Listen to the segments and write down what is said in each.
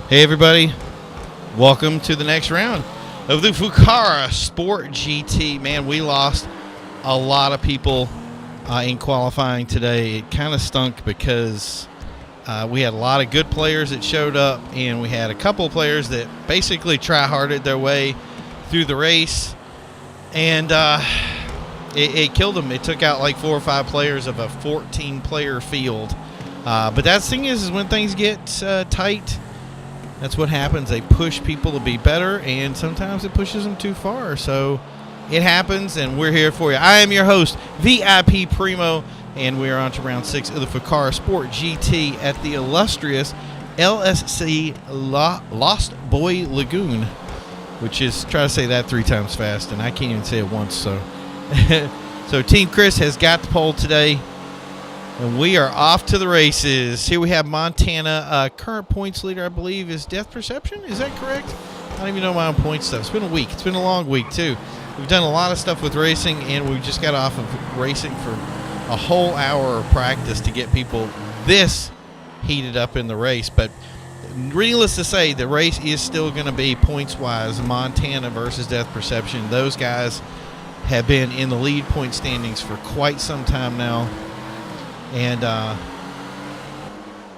Hey everybody, welcome to the next round of the Fukaru Sport GT. Man, we lost a lot of people in qualifying today. It kind of stunk because we had a lot of good players that showed up, and we had a couple of players that basically try-harded their way through the race, and it killed them. It took out like 4 or 5 players of a 14-player field. But that thing is when things get tight, that's what happens. They push people to be better, and sometimes it pushes them too far. So it happens, and we're here for you. I am your host, VIPPrimo, and we are on to round 6 of the Fukaru Sport GT at the illustrious LSSC Lost Buoy Lagoon, which is, try to say that 3 times fast, and I can't even say it once. So, so Team Chris has got the pole today. And we are off to the races. Here we have Montana. Current points leader, I believe, is DeathPercepshun. Is that correct? I don't even know my own point stuff. It's been a week. It's been a long week, too. We've done a lot of stuff with racing, and we just got off of racing for a whole hour of practice to get people this heated up in the race. But needless to say, the race is still going to be points-wise Montana versus DeathPercepshun. Those guys have been in the lead point standings for quite some time now. And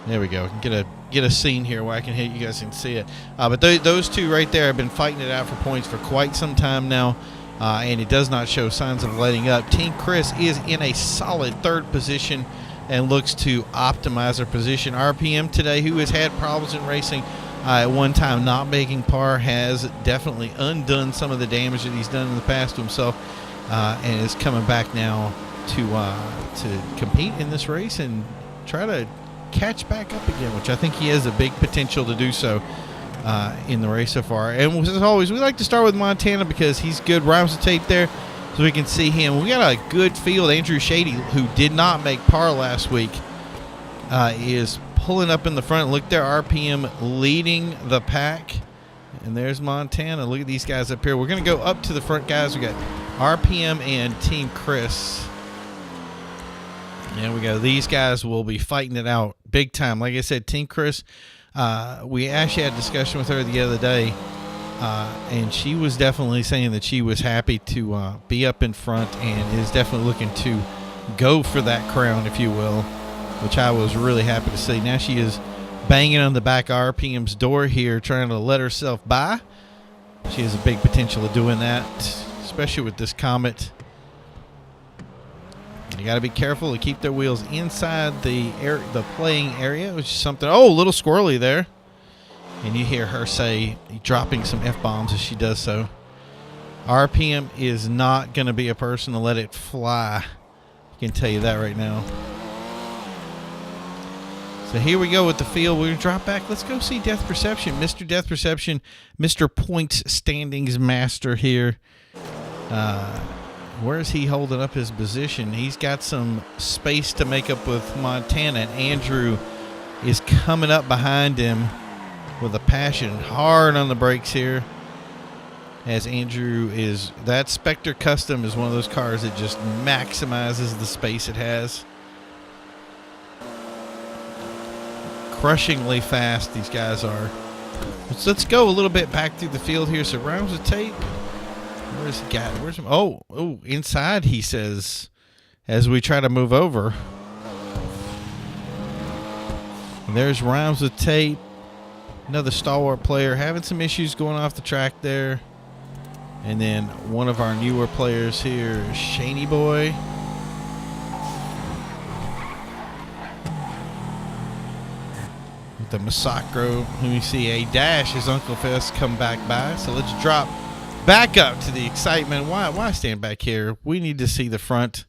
there we go. Get a scene here where I can hit you guys and see it. But those two right there have been fighting it out for points for quite some time now, and it does not show signs of letting up. Team Chris is in a solid 3rd position and looks to optimize their position. RPM today, who has had problems in racing at one time not making par, has definitely undone some of the damage that he's done in the past to himself, and is coming back now to compete in this race and try to catch back up again, which I think he has a big potential to do so in the race so far. And as always, we like to start with Montana because he's good. RhymesWithTape there, so we can see him. We got a good field. AndrewlzShady, who did not make par last week, is pulling up in the front. Look there, RPM leading the pack. And there's Montana. Look at these guys up here. We're going to go up to the front, guys. We got RPM and Team Chris. There we go. These guys will be fighting it out big time. Like I said, Team Chris, we actually had a discussion with her the other day, and she was definitely saying that she was happy to be up in front and is definitely looking to go for that crown, if you will, which I was really happy to see. Now she is banging on the back of RPM's door here, trying to let herself by. She has a big potential of doing that, especially with this Comet. You got to be careful to keep their wheels inside the playing area, which is something. Oh, a little squirrely there. And you hear her say, dropping some F-bombs as she does so. RPM is not going to be a person to let it fly. I can tell you that right now. So here we go with the field. We're going to drop back. Let's go see DeathPercepshun. Mr. DeathPercepshun, Mr. Points Standings Master here. Where is he holding up his position? He's got some space to make up with Montana, and Andrew is coming up behind him with a passion. Hard on the brakes here. As Andrew is, that Spectre Custom is one of those cars that just maximizes the space it has. Crushingly fast these guys are. So let's go a little bit back through the field here. So RhymesWithTape. Where's he got? Where's him? Oh, inside, he says, as we try to move over. And there's RhymesWithTape, another stalwart player, having some issues going off the track there. And then one of our newer players here, Shady Boy. With the Massacro, who we see a dash as Uncle Fest come back by. So let's drop back up to the excitement. Why stand back here? We need to see the front.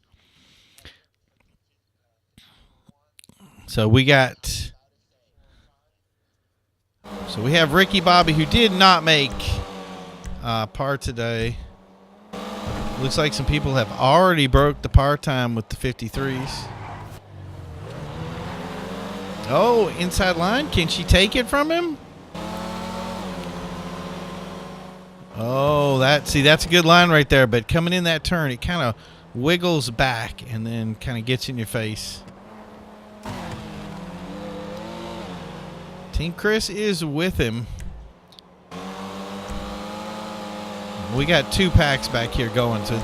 So we got. So we have Ricky Bobby, who did not make par today. Looks like some people have already broke the par time with the 53s. Oh, inside line. Can she take it from him? Oh, that's a good line right there. But coming in that turn, it kind of wiggles back and then kind of gets in your face. Team Chris is with him. We got 2 packs back here going, so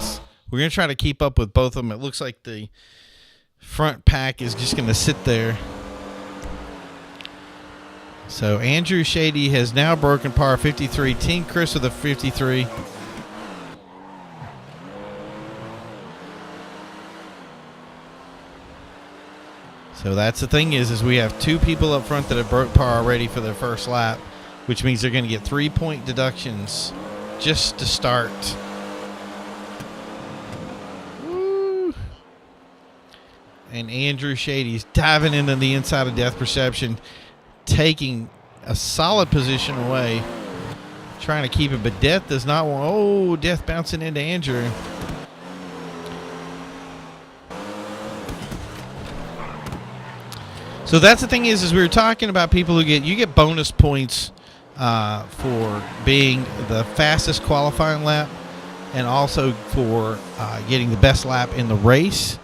we're going to try to keep up with both of them. It looks like the front pack is just going to sit there. So AndrewlzShady has now broken par 53. Team Chris with a 53. So that's the thing is we have 2 people up front that have broke par already for their first lap, which means they're going to get 3-point deductions just to start. Woo. And AndrewlzShady's diving into the inside of DeathPercepshun, taking a solid position away, trying to keep it, but Death does not want. Oh, Death bouncing into Andrew. So that's the thing is we were talking about people who get bonus points for being the fastest qualifying lap, and also for getting the best lap in the race.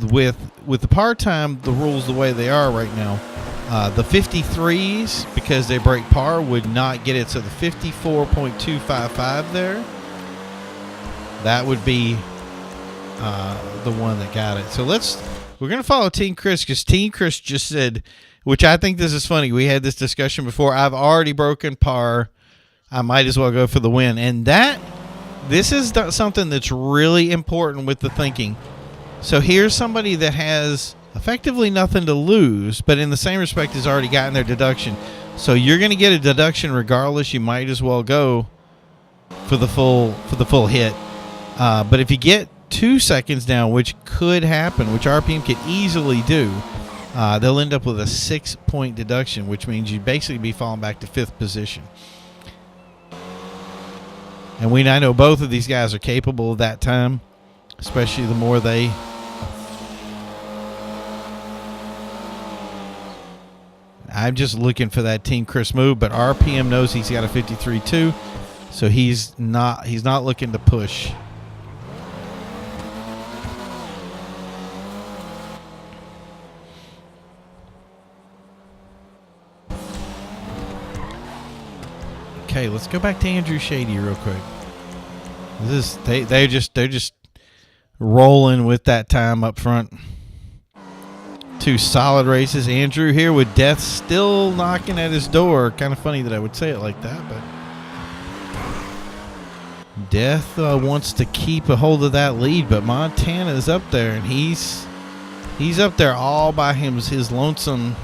With the par time, the rules the way they are right now, the 53s, because they break par, would not get it. So the 54.255 there, that would be the one that got it. So we're going to follow Team Chris, because Team Chris just said, which I think this is funny. We had this discussion before. I've already broken par. I might as well go for the win. And this is something that's really important with the thinking. So here's somebody that has effectively nothing to lose, but in the same respect has already gotten their deduction. So you're going to get a deduction regardless. You might as well go for the full hit. But if you get 2 seconds down, which could happen, which RPM could easily do, they'll end up with a 6-point deduction, which means you'd basically be falling back to 5th position. And I know both of these guys are capable of that time, especially the more they. I'm just looking for that Team Chris move, but RPM knows he's got a 53 too, so he's not looking to push. Okay, let's go back to AndrewlzShady real quick. They're just rolling with that time up front. 2 solid races. Andrew here with Death still knocking at his door. Kind of funny that I would say it like that, but Death wants to keep a hold of that lead, but Montana is up there, and he's up there all by his lonesome.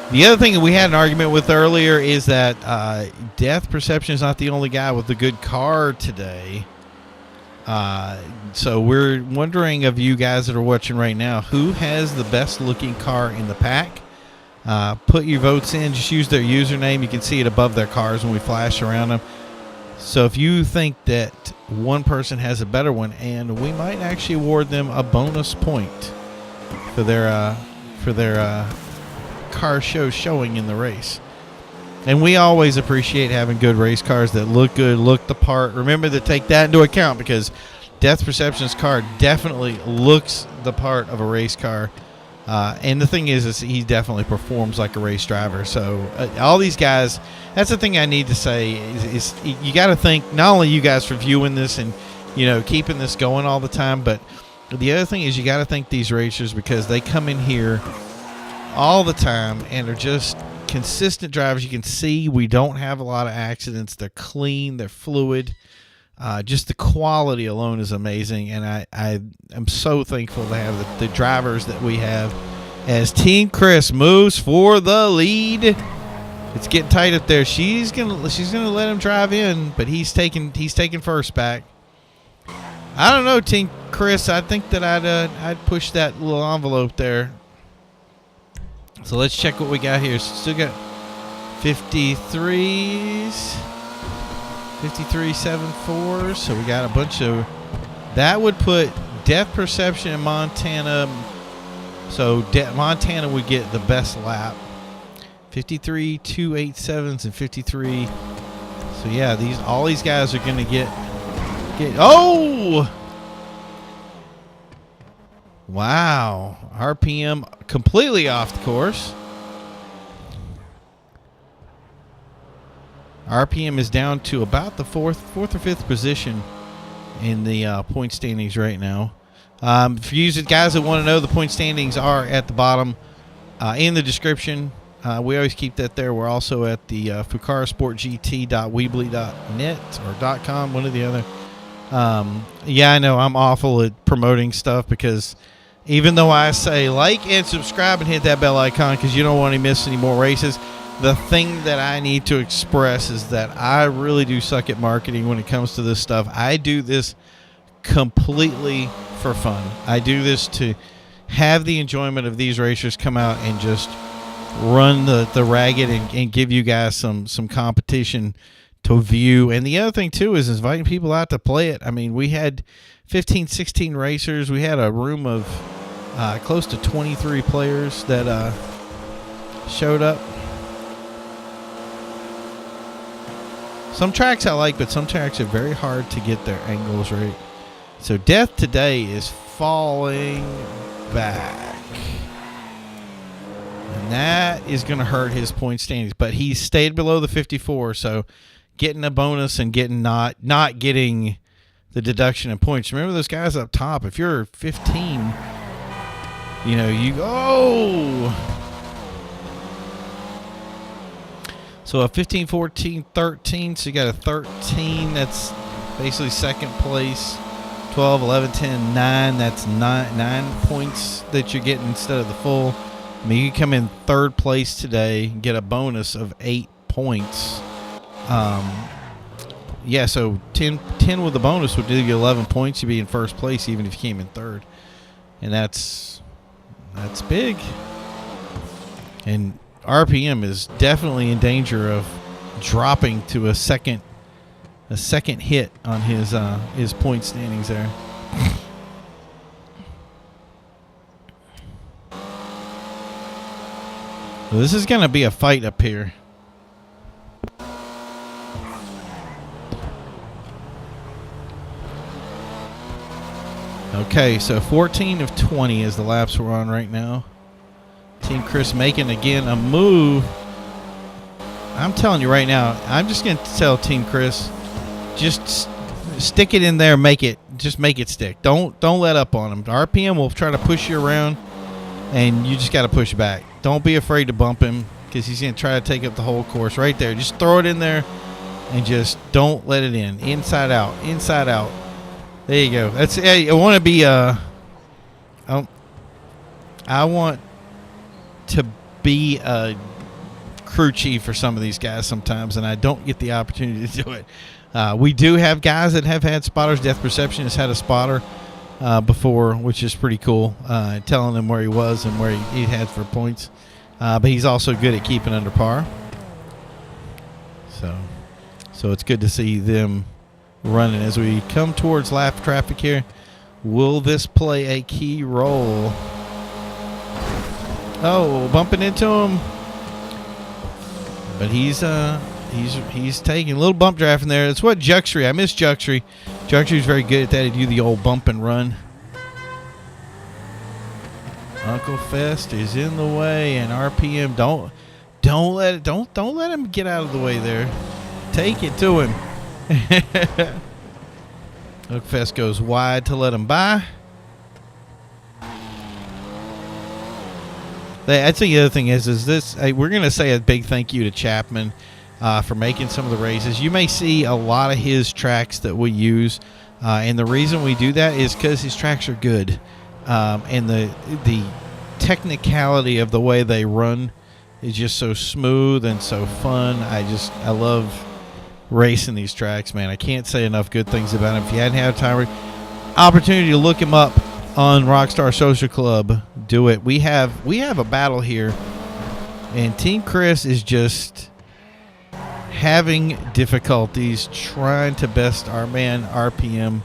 The other thing that we had an argument with earlier is that DeathPercepshun is not the only guy with a good car today. So we're wondering of you guys that are watching right now, who has the best looking car in the pack? Put your votes in. Just use their username. You can see it above their cars when we flash around them. So if you think that one person has a better one, and we might actually award them a bonus point for their car show showing in the race. And we always appreciate having good race cars that look good, look the part. Remember to take that into account, because DeathPercepshun's car definitely looks the part of a race car. And the thing is he definitely performs like a race driver. So all these guys, that's the thing I need to say is you got to think, not only you guys for viewing this and keeping this going all the time, but the other thing is you got to thank these racers, because they come in here all the time and are just consistent drivers. You can see we don't have a lot of accidents. They're clean, they're fluid. Just the quality alone is amazing, and I am so thankful to have the drivers that we have as Team Chris moves for the lead. It's getting tight up there. She's gonna let him drive in, but he's taking first back. I don't know, Team Chris. I think that I'd push that little envelope there. So let's check what we got here. Still got 53s, 53.74. So we got a bunch of. That would put DeathPercepshun and Montana. So Montana would get the best lap. 53, 287s, and 53. So yeah, all these guys are going to get. Oh! Wow. RPM completely off the course. RPM is down to about the fourth or fifth position in the point standings right now. For you guys that want to know, the point standings are at the bottom in the description. We always keep that there. We're also at the Fukaru Sport GT.weebly.net or .com, one or the other. Yeah, I know I'm awful at promoting stuff because even though I say like and subscribe and hit that bell icon because you don't want to miss any more races, the thing that I need to express is that I really do suck at marketing when it comes to this stuff. I do this completely for fun. I do this to have the enjoyment of these racers come out and just run the ragged and give you guys some competition to view. And the other thing too is inviting people out to play it. I mean, we had 15, 16 racers. We had a room of close to 23 players that showed up. Some tracks I like, but some tracks are very hard to get their angles right. So Death today is falling back. And that is going to hurt his point standings. But he stayed below the 54, so getting a bonus and getting not getting the deduction in points. Remember those guys up top, if you're 15, you know, you go. So a 15, 14, 13, so you got a 13, that's basically second place. 12, 11, 10, 9, that's 9 points that you're getting instead of the full. I mean, you can come in third place today, get a bonus of 8 points. Yeah, so 10 with the bonus would do you 11 points. You'd be in first place even if you came in third. And that's big. And RPM is definitely in danger of dropping to a second hit on his point standings there. Well, this is going to be a fight up here. Okay, so 14 of 20 is the laps we're on right now. Team Chris making again a move. I'm telling you right now, I'm just going to tell Team Chris, just stick it in there, just make it stick. Don't let up on him. The RPM will try to push you around, and you just got to push back. Don't be afraid to bump him because he's going to try to take up the whole course right there. Just throw it in there and just don't let it in. Inside out, inside out. There you go. That's. I want to be. I want to be a crew chief for some of these guys sometimes, and I don't get the opportunity to do it. We do have guys that have had spotters. DeathPercepshun has had a spotter before, which is pretty cool, telling him where he was and where he had for points. But he's also good at keeping under par. So it's good to see them running. As we come towards lap traffic here, will this play a key role? Oh, bumping into him. But he's taking a little bump draft in there. That's what xTEAMxCHRIS. I miss xTEAMxCHRIS. xTEAMxCHRIS very good at that. He do the old bump and run. Uncle Fest is in the way, and RPM don't let him get out of the way there. Take it to him. Uncle Fest goes wide to let him by. That's the other thing is this. We're going to say a big thank you to Chapman for making some of the races. You may see a lot of his tracks that we use, and the reason we do that is because his tracks are good, and the technicality of the way they run is just so smooth and so fun. I love racing these tracks, man. I can't say enough good things about him. If you hadn't had time, opportunity to look him up on Rockstar Social Club, do it. We have a battle here, and Team Chris is just having difficulties trying to best our man RPM,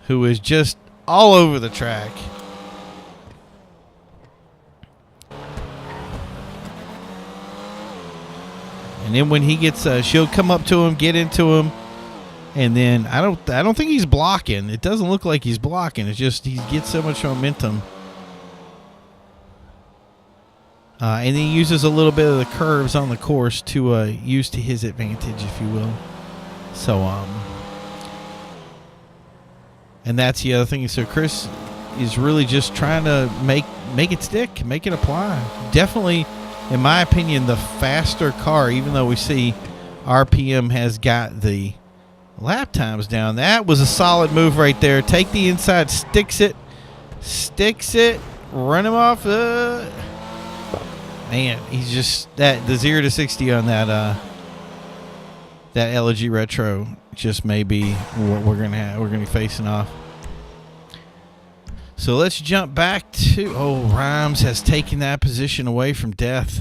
who is just all over the track. And then when he gets, she'll come up to him, get into him, And then I don't think he's blocking. It doesn't look like he's blocking. It's just he gets so much momentum. And he uses a little bit of the curves on the course to use to his advantage, if you will. So, and that's the other thing. So Chris is really just trying to make it stick, make it apply. Definitely, in my opinion, the faster car, even though we see RPM has got the lap times down. That was a solid move right there. Take the inside, sticks it, run him off. Man, he's just the 0 to 60 on that LG Retro just may be what we're gonna be facing off. So let's jump back to Rhymes has taken that position away from Death.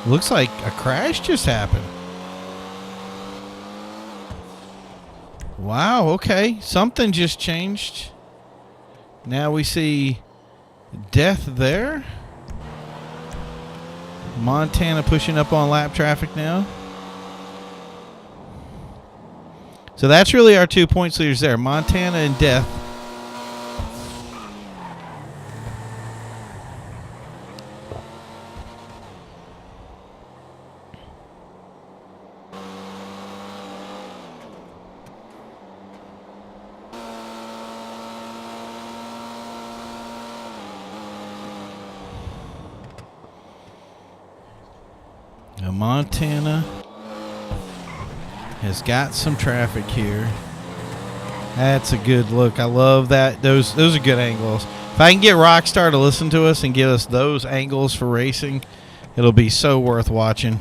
Looks like a crash just happened. Wow, okay. Something just changed. Now we see Death there. Montana pushing up on lap traffic now. So that's really our 2 points leaders there. Montana and Death. Montana has got some traffic here. That's a good look. I love that. Those are good angles. If I can get Rockstar to listen to us and give us those angles for racing, it'll be so worth watching.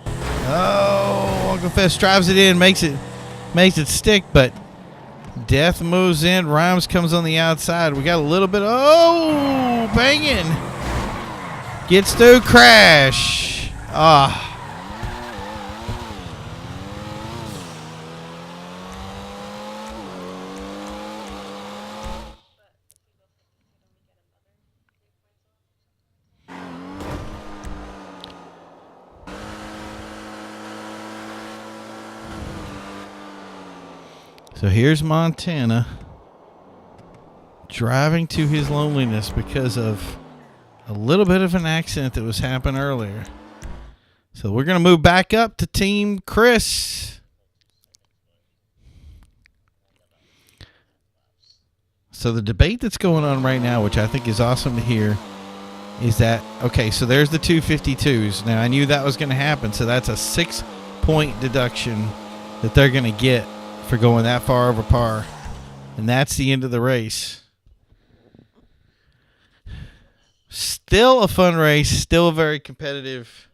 Oh, Uncle Fest drives it in, makes it stick, but Death moves in. Rhymes comes on the outside. We got a little bit. Oh, banging. Gets through, crash. Ah. So here's Montana driving to his loneliness because of a little bit of an accident that was happening earlier. So we're going to move back up to Team Chris. So the debate that's going on right now, which I think is awesome to hear, is that, okay, so there's the 252s. Now, I knew that was going to happen, so that's a 6-point deduction that they're going to get for going that far over par. And that's the end of the race. Still a fun race, still very competitive.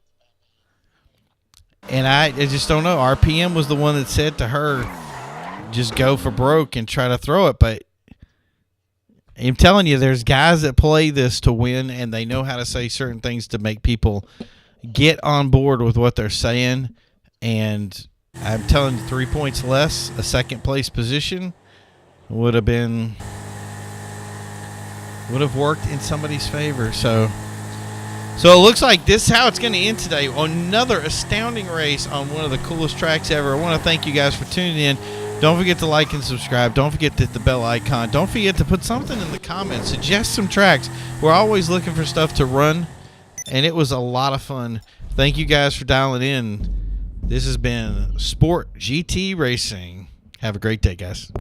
And I just don't know. RPM was the one that said to her, just go for broke and try to throw it. But I'm telling you, there's guys that play this to win, and they know how to say certain things to make people get on board with what they're saying. And I'm telling you, 3 points less, a second place position would have worked in somebody's favor. So it looks like this is how it's going to end today. Another astounding race on one of the coolest tracks ever. I want to thank you guys for tuning in. Don't forget to like and subscribe. Don't forget to hit the bell icon. Don't forget to put something in the comments. Suggest some tracks. We're always looking for stuff to run, and it was a lot of fun. Thank you guys for dialing in. This has been Sport GT Racing. Have a great day, guys.